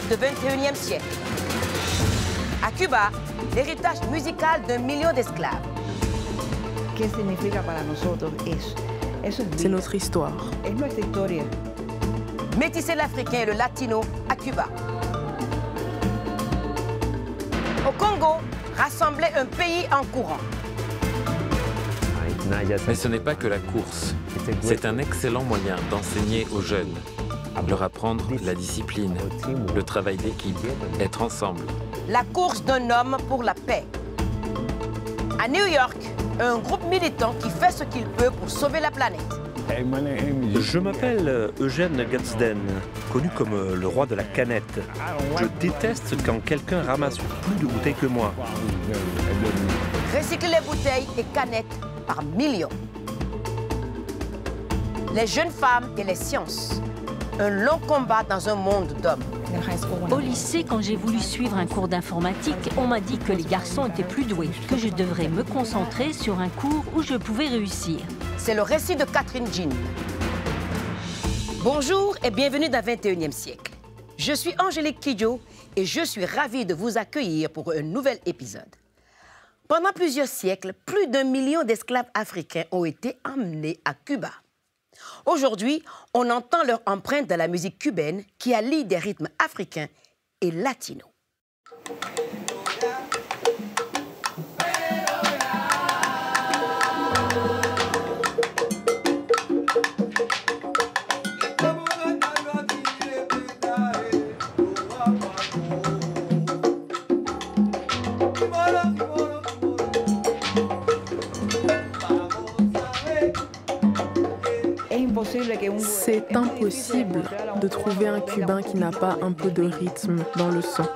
du XXIe siècle. À Cuba, l'héritage musical d'un million d'esclaves. C'est notre histoire. Métisser l'Africain et le Latino à Cuba. Au Congo, rassembler un pays en courant. Mais ce n'est pas que la course. C'est un excellent moyen d'enseigner aux jeunes, leur apprendre la discipline, le travail d'équipe, être ensemble. La course d'un homme pour la paix. À New York, un groupe militant qui fait ce qu'il peut pour sauver la planète. Je m'appelle Eugène Gadsden, connu comme le roi de la canette. Je déteste quand quelqu'un ramasse plus de bouteilles que moi. Recycler les bouteilles et canettes par millions. Les jeunes femmes et les sciences. Un long combat dans un monde d'hommes. Au lycée, quand j'ai voulu suivre un cours d'informatique, on m'a dit que les garçons étaient plus doués, que je devrais me concentrer sur un cours où je pouvais réussir. C'est le récit de Catherine Jean. Bonjour et bienvenue dans le XXIe siècle. Je suis Angélique Kidjo et je suis ravie de vous accueillir pour un nouvel épisode. Pendant plusieurs siècles, plus d'1 million d'esclaves africains ont été emmenés à Cuba. Aujourd'hui, on entend leur empreinte dans la musique cubaine qui allie des rythmes africains et latinos. C'est impossible de trouver un Cubain qui n'a pas un peu de rythme dans le sang.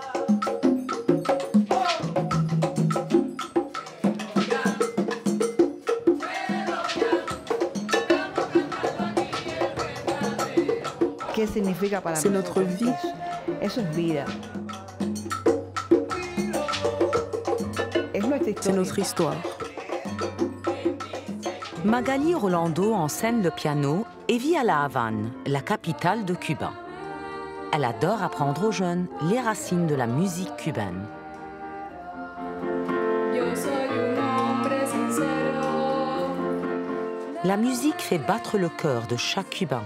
C'est notre vie. C'est notre histoire. Magali Rolando enseigne le piano et vit à La Havane, la capitale de Cuba. Elle adore apprendre aux jeunes les racines de la musique cubaine. La musique fait battre le cœur de chaque Cubain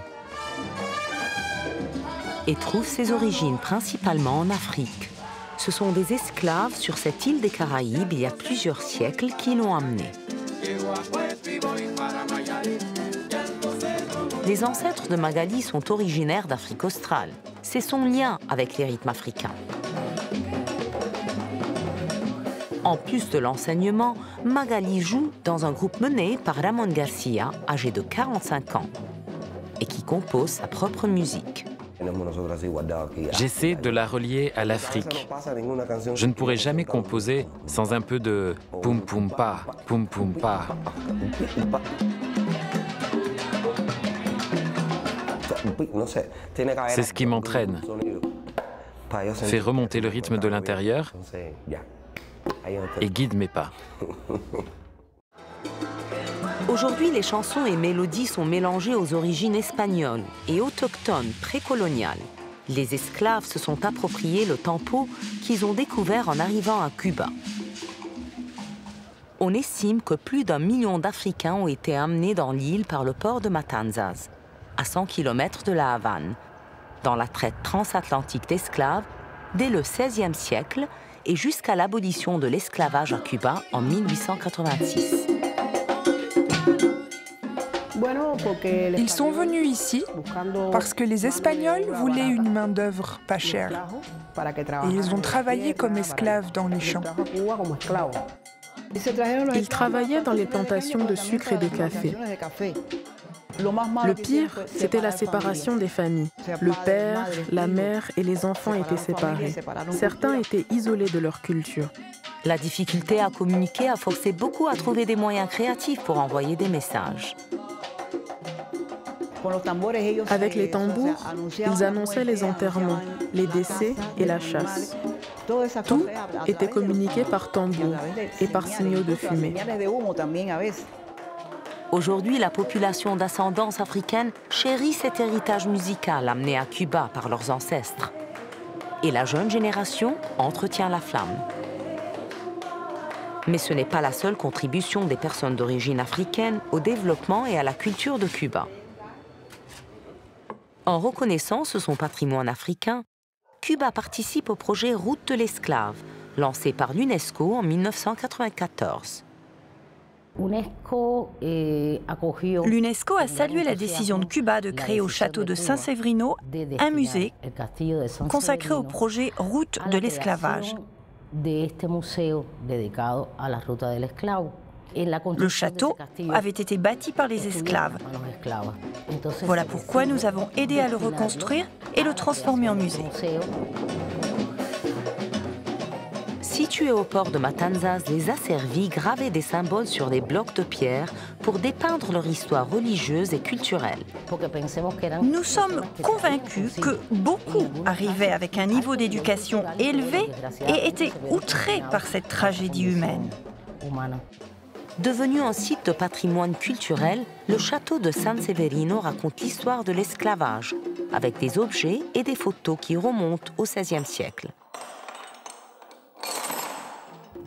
et trouve ses origines principalement en Afrique. Ce sont des esclaves sur cette île des Caraïbes il y a plusieurs siècles qui l'ont amenée. Les ancêtres de Magali sont originaires d'Afrique australe. C'est son lien avec les rythmes africains. En plus de l'enseignement, Magali joue dans un groupe mené par Ramon Garcia, âgé de 45 ans, et qui compose sa propre musique. J'essaie de la relier à l'Afrique. Je ne pourrais jamais composer sans un peu de poum poum pa, poum poum pa. C'est ce qui m'entraîne. Fait remonter le rythme de l'intérieur et guide mes pas. Aujourd'hui, les chansons et mélodies sont mélangées aux origines espagnoles et autochtones précoloniales. Les esclaves se sont appropriés le tempo qu'ils ont découvert en arrivant à Cuba. On estime que plus d'1 million d'Africains ont été amenés dans l'île par le port de Matanzas, à 100 km de La Havane, dans la traite transatlantique d'esclaves dès le XVIe siècle et jusqu'à l'abolition de l'esclavage à Cuba en 1886. Ils sont venus ici parce que les Espagnols voulaient une main-d'œuvre pas chère. Et ils ont travaillé comme esclaves dans les champs. Ils travaillaient dans les plantations de sucre et de café. Le pire, c'était la séparation des familles. Le père, la mère et les enfants étaient séparés. Certains étaient isolés de leur culture. La difficulté à communiquer a forcé beaucoup à trouver des moyens créatifs pour envoyer des messages. Avec les tambours, ils annonçaient les enterrements, les décès et la chasse. Tout était communiqué par tambour et par signaux de fumée. Aujourd'hui, la population d'ascendance africaine chérit cet héritage musical amené à Cuba par leurs ancêtres. et la jeune génération entretient la flamme. Mais ce n'est pas la seule contribution des personnes d'origine africaine au développement et à la culture de Cuba. En reconnaissance de son patrimoine africain, Cuba participe au projet Route de l'esclave, lancé par l'UNESCO en 1994. L'UNESCO a salué la décision de Cuba de créer au château de San Severino un musée consacré au projet Route de l'esclavage. Le château avait été bâti par les esclaves. Voilà pourquoi nous avons aidé à le reconstruire et le transformer en musée. Situés au port de Matanzas, les asservis gravaient des symboles sur des blocs de pierre pour dépeindre leur histoire religieuse et culturelle. Nous sommes convaincus que beaucoup arrivaient avec un niveau d'éducation élevé et étaient outrés par cette tragédie humaine. Devenu un site de patrimoine culturel, le château de San Severino raconte l'histoire de l'esclavage, avec des objets et des photos qui remontent au XVIe siècle.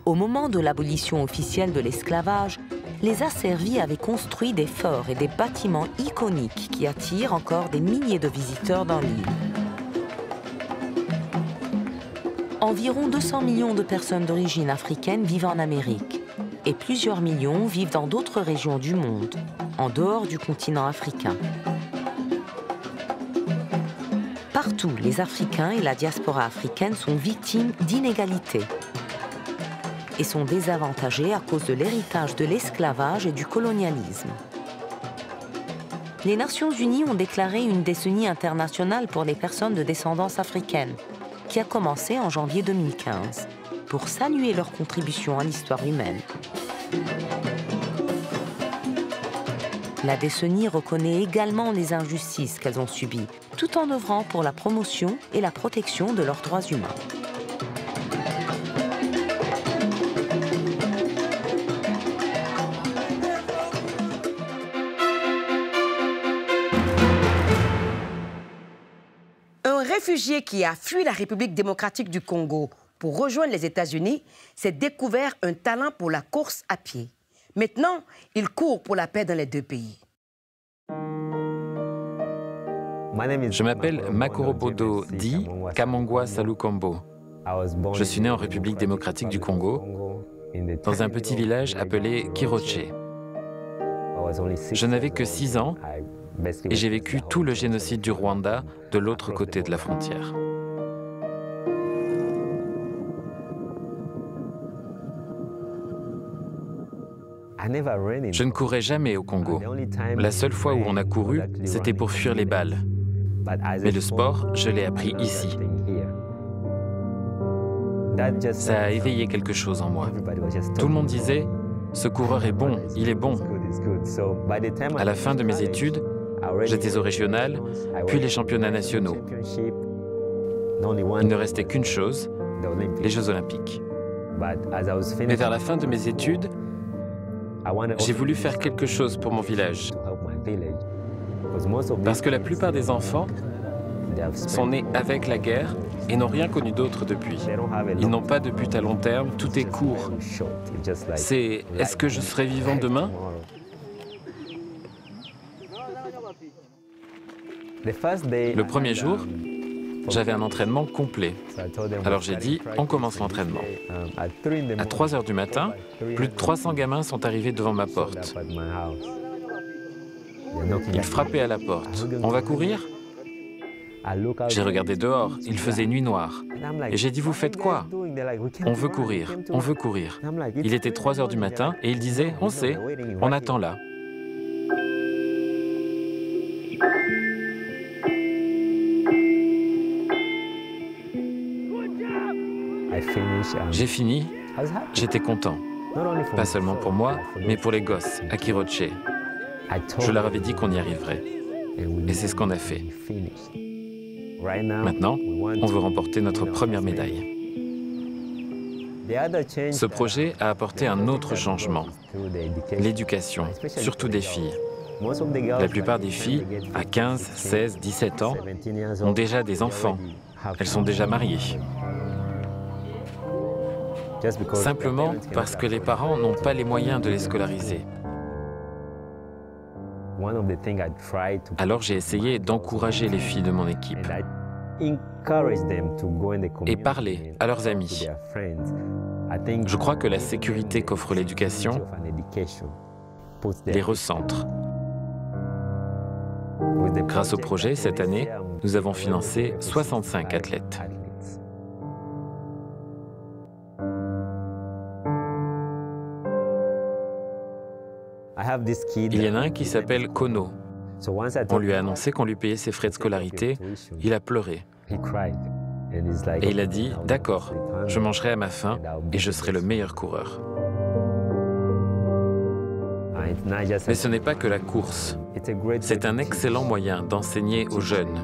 Au moment de l'abolition officielle de l'esclavage, les asservis avaient construit des forts et des bâtiments iconiques qui attirent encore des milliers de visiteurs dans l'île. Environ 200 millions de personnes d'origine africaine vivent en Amérique et plusieurs millions vivent dans d'autres régions du monde, en dehors du continent africain. Partout, les Africains et la diaspora africaine sont victimes d'inégalités et sont désavantagés à cause de l'héritage de l'esclavage et du colonialisme. Les Nations Unies ont déclaré une décennie internationale pour les personnes de descendance africaine, qui a commencé en janvier 2015, pour saluer leur contribution à l'histoire humaine. La décennie reconnaît également les injustices qu'elles ont subies, tout en œuvrant pour la promotion et la protection de leurs droits humains. Un réfugié qui a fui la République démocratique du Congo pour rejoindre les États-Unis s'est découvert un talent pour la course à pied. Maintenant, il court pour la paix dans les deux pays. Je m'appelle Makorobodo Di Kamangwa Salukombo. Je suis né en République démocratique du Congo, dans un petit village appelé Kiroche. Je n'avais que 6 ans et j'ai vécu tout le génocide du Rwanda de l'autre côté de la frontière. Je ne courais jamais au Congo. La seule fois où on a couru, c'était pour fuir les balles. Mais le sport, je l'ai appris ici. Ça a éveillé quelque chose en moi. Tout le monde disait, ce coureur est bon, il est bon. À la fin de mes études, j'étais au régional, puis les championnats nationaux. Il ne restait qu'une chose, les Jeux Olympiques. Mais vers la fin de mes études, j'ai voulu faire quelque chose pour mon village. Parce que la plupart des enfants sont nés avec la guerre et n'ont rien connu d'autre depuis. Ils n'ont pas de but à long terme, tout est court. C'est « est-ce que je serai vivant demain ?» Le premier jour, j'avais un entraînement complet. Alors j'ai dit, on commence l'entraînement. À 3 heures du matin, plus de 300 gamins sont arrivés devant ma porte. Ils frappaient à la porte. On va courir ? J'ai regardé dehors, il faisait nuit noire. Et j'ai dit, vous faites quoi ? On veut courir, on veut courir. Il était 3 heures du matin et ils disaient, on sait, on attend là. J'ai fini, j'étais content. Pas seulement pour moi, mais pour les gosses, à Kiroche. Je leur avais dit qu'on y arriverait. Et c'est ce qu'on a fait. Maintenant, on veut remporter notre première médaille. Ce projet a apporté un autre changement, l'éducation, surtout des filles. La plupart des filles, à 15, 16, 17 ans, ont déjà des enfants, Elles sont déjà mariées. Simplement parce que les parents n'ont pas les moyens de les scolariser. Alors j'ai essayé d'encourager les filles de mon équipe et parler à leurs amis. Je crois que la sécurité qu'offre l'éducation les recentre. Grâce au projet, cette année, nous avons financé 65 athlètes. Il y en a un qui s'appelle Kono. On lui a annoncé qu'on lui payait ses frais de scolarité. Il a pleuré. Et il a dit, « D'accord, je mangerai à ma faim et je serai le meilleur coureur. » Mais ce n'est pas que la course. C'est un excellent moyen d'enseigner aux jeunes,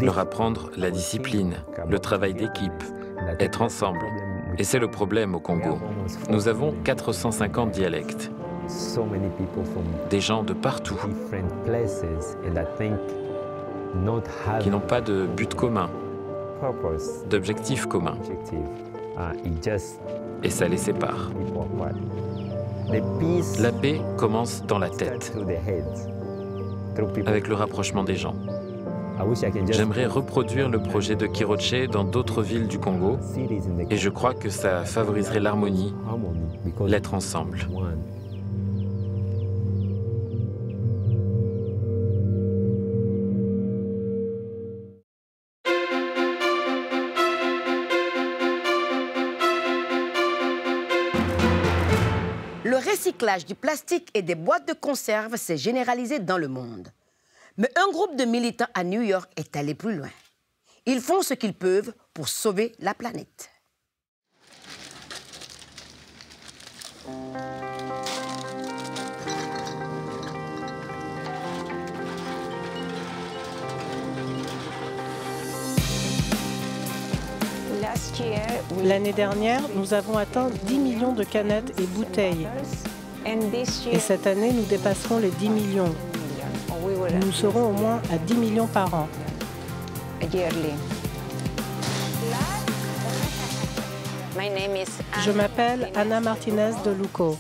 leur apprendre la discipline, le travail d'équipe, être ensemble. Et c'est le problème au Congo. Nous avons 450 dialectes, des gens de partout, qui n'ont pas de but commun, d'objectif commun. Et ça les sépare. La paix commence dans la tête, avec le rapprochement des gens. J'aimerais reproduire le projet de Kiroche dans d'autres villes du Congo et je crois que ça favoriserait l'harmonie, l'être ensemble. Le recyclage du plastique et des boîtes de conserve s'est généralisé dans le monde. Mais un groupe de militants à New York est allé plus loin. Ils font ce qu'ils peuvent pour sauver la planète. L'année dernière, nous avons atteint 10 millions de canettes et bouteilles. Et cette année, nous dépasserons les 10 millions. Nous serons au moins à 10 millions par an. Je m'appelle Anna Martinez de Luco.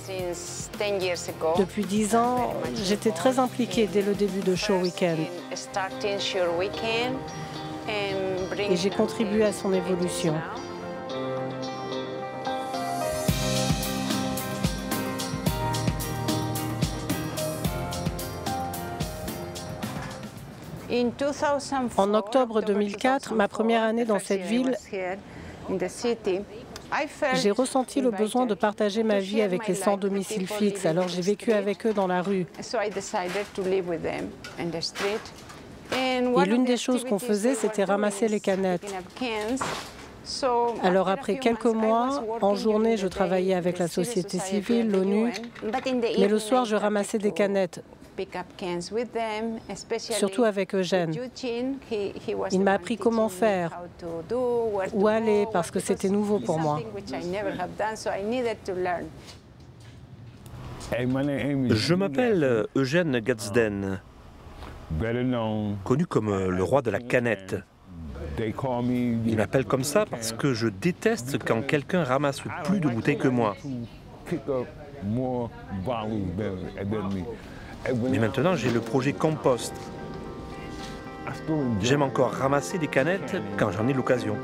Depuis 10 ans, j'étais très impliquée dès le début de Show Weekend. Et j'ai contribué à son évolution. En octobre 2004, ma première année dans cette ville, j'ai ressenti le besoin de partager ma vie avec les sans domicile fixe, alors j'ai vécu avec eux dans la rue. Et l'une des choses qu'on faisait, c'était ramasser les canettes. Alors après quelques mois, en journée, je travaillais avec la société civile, l'ONU, mais le soir, je ramassais des canettes, surtout avec Eugène. Il m'a appris comment faire, où aller, parce que c'était nouveau pour moi. Je m'appelle Eugène Gadsden, connu comme le roi de la canette. Il m'appelle comme ça parce que je déteste quand quelqu'un ramasse plus de bouteilles que moi. Mais maintenant, j'ai le projet compost. J'aime encore ramasser des canettes quand j'en ai l'occasion.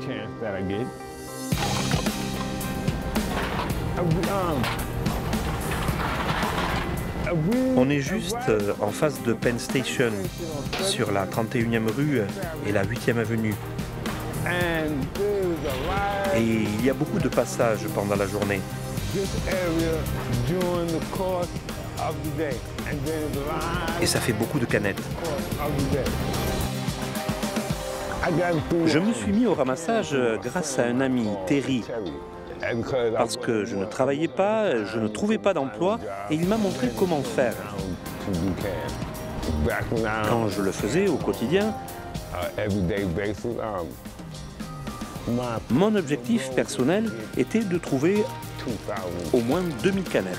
On est juste en face de Penn Station, sur la 31e rue et la 8e avenue. Et il y a beaucoup de passages pendant la journée. Et ça fait beaucoup de canettes. Je me suis mis au ramassage grâce à un ami, Terry, parce que je ne travaillais pas, je ne trouvais pas d'emploi, et il m'a montré comment faire. Quand je le faisais au quotidien, mon objectif personnel était de trouver au moins 2000 canettes.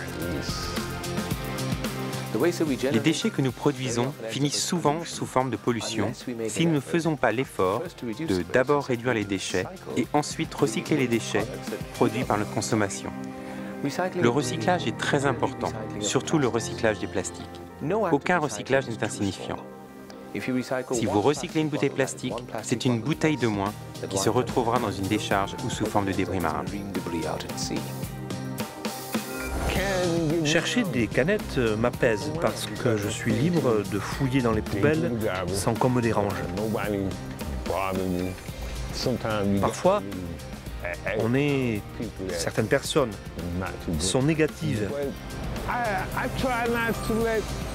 Les déchets que nous produisons finissent souvent sous forme de pollution si nous ne faisons pas l'effort de d'abord réduire les déchets et ensuite recycler les déchets produits par notre consommation. Le recyclage est très important, surtout le recyclage des plastiques. Aucun recyclage n'est insignifiant. Si vous recyclez une bouteille plastique, c'est une bouteille de moins qui se retrouvera dans une décharge ou sous forme de débris marins. Chercher des canettes m'apaise parce que je suis libre de fouiller dans les poubelles sans qu'on me dérange. Parfois, certaines personnes sont négatives,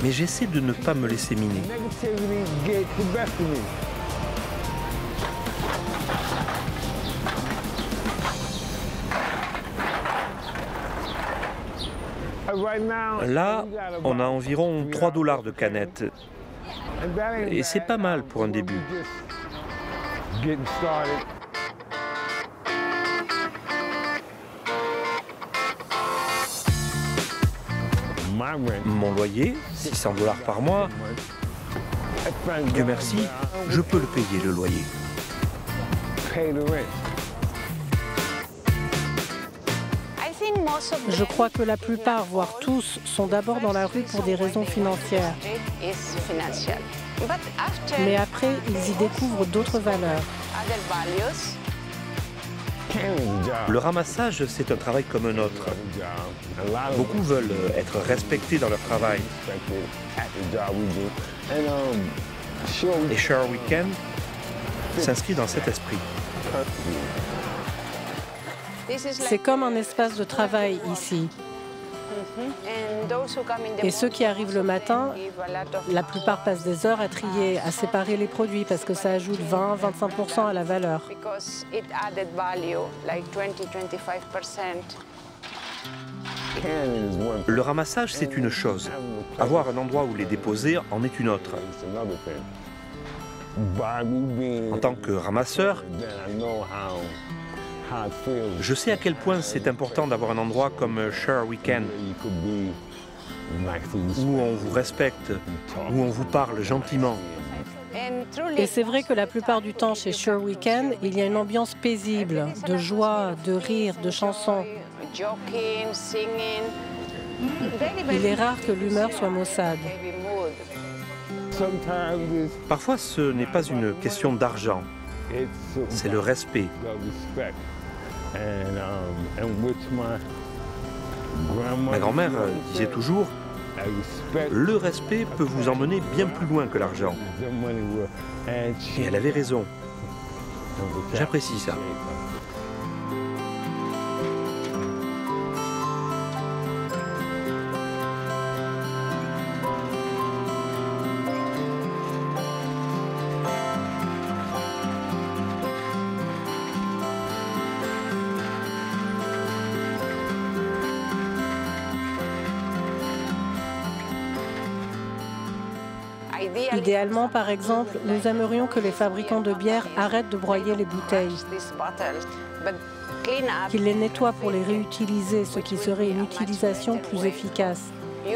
mais j'essaie de ne pas me laisser miner. Là, on a environ 3 $ de canettes. Et c'est pas mal pour un début. Mon loyer, 600 $ par mois. Dieu merci, je peux le payer, le loyer. Je crois que la plupart, voire tous, sont d'abord dans la rue pour des raisons financières. Mais après, ils y découvrent d'autres valeurs. Le ramassage, c'est un travail comme un autre. Beaucoup veulent être respectés dans leur travail. Et Share Weekend s'inscrit dans cet esprit. C'est comme un espace de travail ici. Et ceux qui arrivent le matin, la plupart passent des heures à trier, à séparer les produits parce que ça ajoute 20-25% à la valeur. Le ramassage, c'est une chose. Avoir un endroit où les déposer en est une autre. En tant que ramasseur, je sais à quel point c'est important d'avoir un endroit comme Share Weekend, où on vous respecte, où on vous parle gentiment. Et c'est vrai que la plupart du temps chez Share Weekend, il y a une ambiance paisible, de joie, de rire, de chansons. Il est rare que l'humeur soit maussade. Parfois, ce n'est pas une question d'argent, c'est le respect. Ma grand-mère disait toujours, le respect peut vous emmener bien plus loin que l'argent. Et elle avait raison. J'apprécie ça. Idéalement, par exemple, nous aimerions que les fabricants de bière arrêtent de broyer les bouteilles, qu'ils les nettoient pour les réutiliser, ce qui serait une utilisation plus efficace. Ils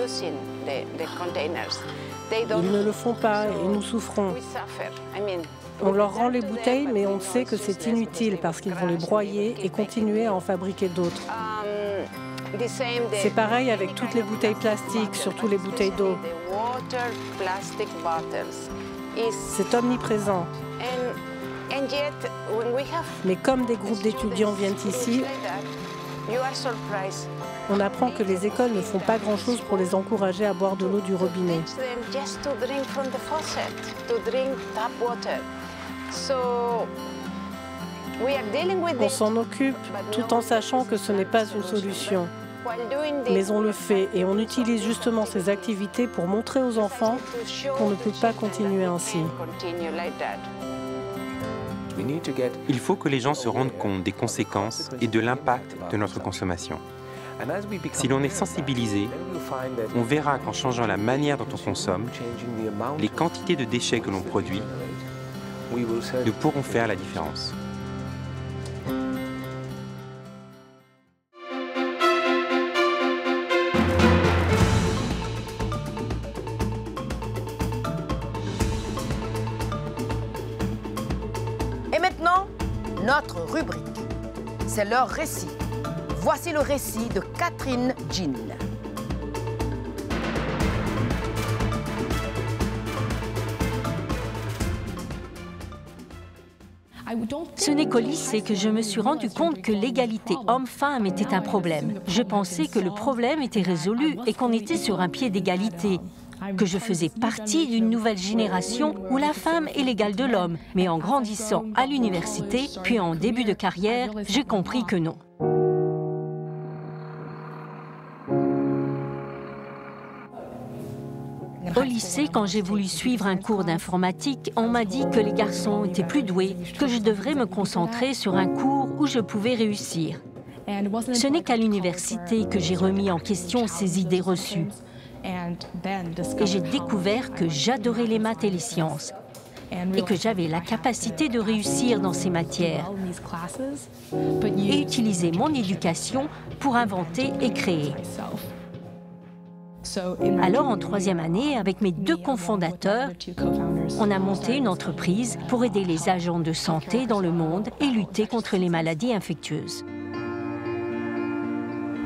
ne le font pas et nous souffrons. On leur rend les bouteilles, mais on sait que c'est inutile parce qu'ils vont les broyer et continuer à en fabriquer d'autres. C'est pareil avec toutes les bouteilles plastiques, surtout les bouteilles d'eau. C'est omniprésent. Mais comme des groupes d'étudiants viennent ici, on apprend que les écoles ne font pas grand-chose pour les encourager à boire de l'eau du robinet. On s'en occupe tout en sachant que ce n'est pas une solution. Mais on le fait et on utilise justement ces activités pour montrer aux enfants qu'on ne peut pas continuer ainsi. Il faut que les gens se rendent compte des conséquences et de l'impact de notre consommation. Si l'on est sensibilisé, on verra qu'en changeant la manière dont on consomme, les quantités de déchets que l'on produit, nous pourrons faire la différence. maintenant, notre rubrique. C'est leur récit. Voici le récit de Catherine Jean. Ce n'est qu'au lycée que je me suis rendu compte que l'égalité homme-femme était un problème. Je pensais que le problème était résolu et qu'on était sur un pied d'égalité, que je faisais partie d'une nouvelle génération où la femme est l'égale de l'homme. Mais en grandissant à l'université, puis en début de carrière, j'ai compris que non. Au lycée, quand j'ai voulu suivre un cours d'informatique, on m'a dit que les garçons étaient plus doués, que je devrais me concentrer sur un cours où je pouvais réussir. Ce n'est qu'à l'université que j'ai remis en question ces idées reçues. Et j'ai découvert que j'adorais les maths et les sciences et que j'avais la capacité de réussir dans ces matières et utiliser mon éducation pour inventer et créer. Alors, en troisième année, avec mes deux cofondateurs, on a monté une entreprise pour aider les agents de santé dans le monde et lutter contre les maladies infectieuses.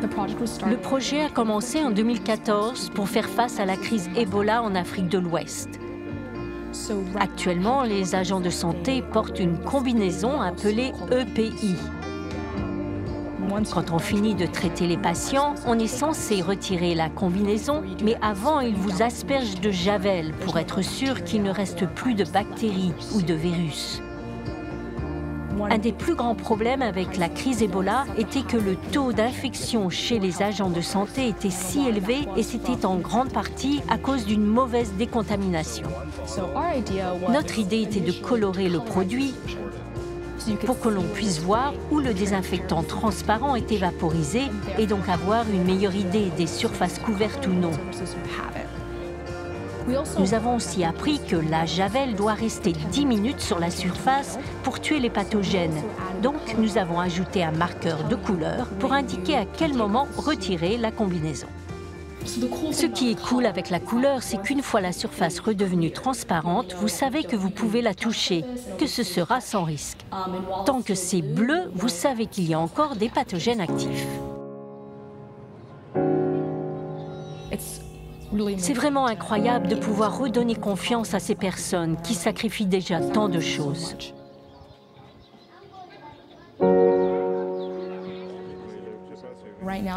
Le projet a commencé en 2014 pour faire face à la crise Ebola en Afrique de l'Ouest. Actuellement, les agents de santé portent une combinaison appelée EPI. Quand on finit de traiter les patients, on est censé retirer la combinaison, mais avant, ils vous aspergent de javel pour être sûr qu'il ne reste plus de bactéries ou de virus. Un des plus grands problèmes avec la crise Ebola était que le taux d'infection chez les agents de santé était si élevé et c'était en grande partie à cause d'une mauvaise décontamination. Notre idée était de colorer le produit pour que l'on puisse voir où le désinfectant transparent était vaporisé et donc avoir une meilleure idée des surfaces couvertes ou non. Nous avons aussi appris que la javel doit rester 10 minutes sur la surface pour tuer les pathogènes. Donc, nous avons ajouté un marqueur de couleur pour indiquer à quel moment retirer la combinaison. Ce qui est cool avec la couleur, c'est qu'une fois la surface redevenue transparente, vous savez que vous pouvez la toucher, que ce sera sans risque. Tant que c'est bleu, vous savez qu'il y a encore des pathogènes actifs. C'est vraiment incroyable de pouvoir redonner confiance à ces personnes qui sacrifient déjà tant de choses.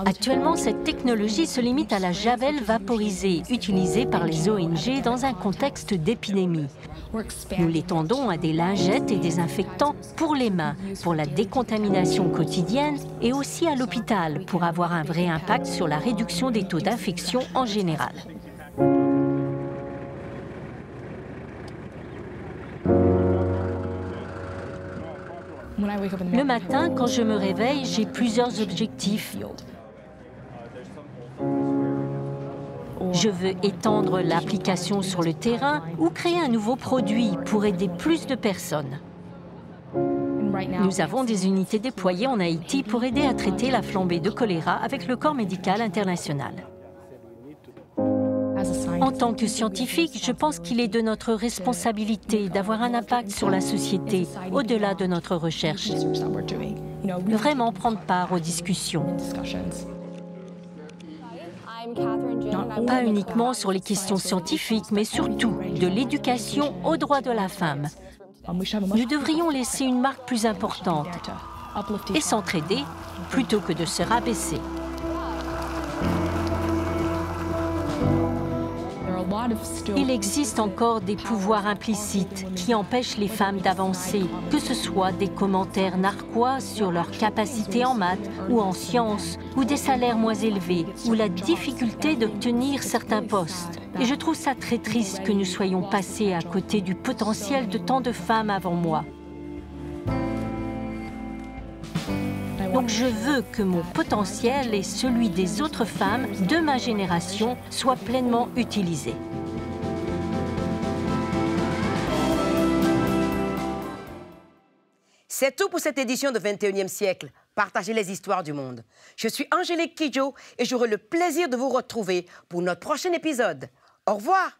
Actuellement, cette technologie se limite à la javel vaporisée, utilisée par les ONG dans un contexte d'épidémie. Nous l'étendons à des lingettes et des infectants pour les mains, pour la décontamination quotidienne et aussi à l'hôpital pour avoir un vrai impact sur la réduction des taux d'infection en général. Le matin, quand je me réveille, j'ai plusieurs objectifs. Je veux étendre l'application sur le terrain ou créer un nouveau produit pour aider plus de personnes. Nous avons des unités déployées en Haïti pour aider à traiter la flambée de choléra avec le Corps médical international. En tant que scientifique, je pense qu'il est de notre responsabilité d'avoir un impact sur la société au-delà de notre recherche. Vraiment prendre part aux discussions. Pas uniquement sur les questions scientifiques, mais surtout de l'éducation aux droits de la femme. Nous devrions laisser une marque plus importante et s'entraider plutôt que de se rabaisser. Il existe encore des pouvoirs implicites qui empêchent les femmes d'avancer, que ce soit des commentaires narquois sur leur capacité en maths ou en sciences, ou des salaires moins élevés, ou la difficulté d'obtenir certains postes. Et je trouve ça très triste que nous soyons passés à côté du potentiel de tant de femmes avant moi. Donc je veux que mon potentiel et celui des autres femmes de ma génération soient pleinement utilisés. C'est tout pour cette édition de 21e siècle. Partagez les histoires du monde. Je suis Angélique Kidjo et j'aurai le plaisir de vous retrouver pour notre prochain épisode. Au revoir!